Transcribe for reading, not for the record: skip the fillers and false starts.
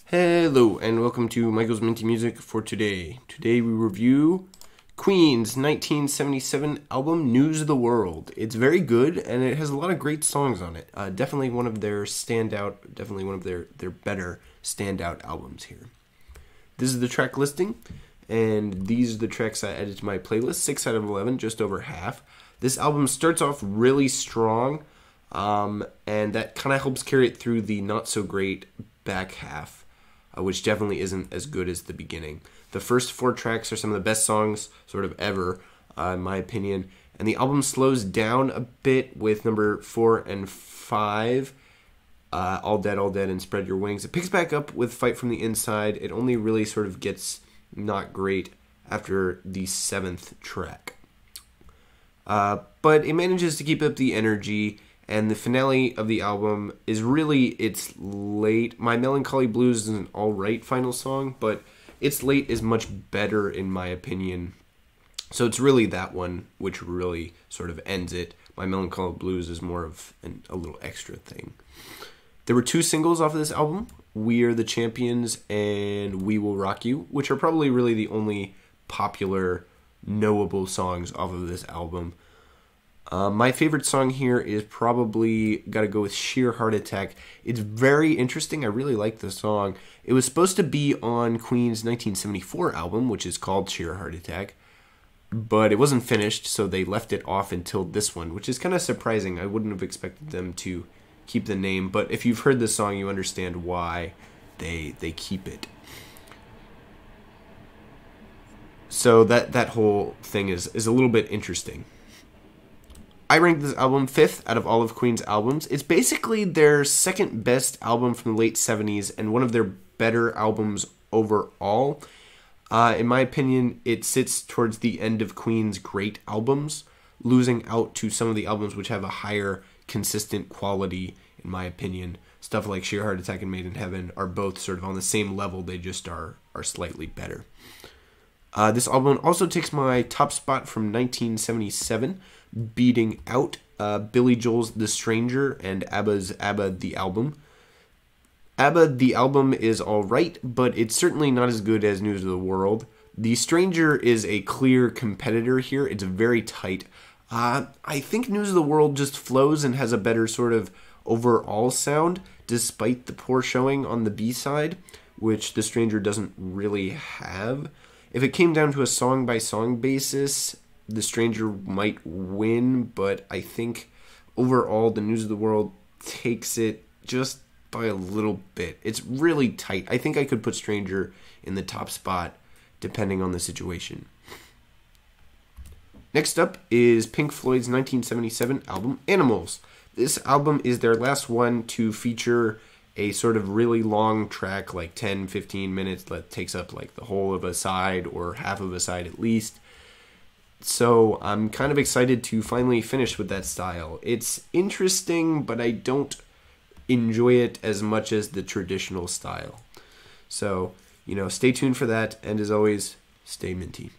Hello and welcome to Michael's Minty Music for today. Today we review Queen's 1977 album News of the World. It's very good and it has a lot of great songs on it. Definitely one of their better standout albums here. This is the track listing, and these are the tracks I added to my playlist. 6 out of 11, just over half. This album starts off really strong, and that kind of helps carry it through the not so great back half. Which definitely isn't as good as the beginning. The first 4 tracks are some of the best songs sort of ever, in my opinion. And the album slows down a bit with number 4 and 5, All Dead, and Spread Your Wings. It picks back up with Fight from the Inside. It only really sort of gets not great after the 7th track. But it manages to keep up the energy. And the finale of the album is really, it's late. My Melancholy Blues is an alright final song, but It's Late is much better in my opinion. So it's really that one which really sort of ends it. My Melancholy Blues is more of a little extra thing. There were 2 singles off of this album, We Are the Champions and We Will Rock You, which are probably really the only popular, knowable songs off of this album. My favorite song here is probably gotta go with Sheer Heart Attack. It's very interesting. I really like the song. It was supposed to be on Queen's 1974 album, which is called Sheer Heart Attack, but it wasn't finished, so they left it off until this one, which is kind of surprising. I wouldn't have expected them to keep the name, but if you've heard the song, you understand why they keep it. So that whole thing is a little bit interesting. I ranked this album 5th out of all of Queen's albums. It's basically their second best album from the late 70s and one of their better albums overall. In my opinion, it sits towards the end of Queen's great albums, losing out to some of the albums which have a higher consistent quality, in my opinion. Stuff like Sheer Heart Attack and Made in Heaven are both sort of on the same level, they just are slightly better. This album also takes my top spot from 1977, beating out Billy Joel's The Stranger and ABBA's ABBA The Album. ABBA The Album is alright, but it's certainly not as good as News of the World. The Stranger is a clear competitor here. It's very tight. I think News of the World just flows and has a better sort of overall sound, despite the poor showing on the B-side, which The Stranger doesn't really have. If it came down to a song-by-song basis, The Stranger might win, but I think overall the News of the World takes it just by a little bit. It's really tight. I think I could put Stranger in the top spot depending on the situation. Next up is Pink Floyd's 1977 album Animals. This album is their last one to feature a sort of really long track, like 10-15 minutes, that takes up like the whole of a side or half of a side at least. So I'm kind of excited to finally finish with that style. It's interesting, but I don't enjoy it as much as the traditional style. So, stay tuned for that, and as always, stay minty.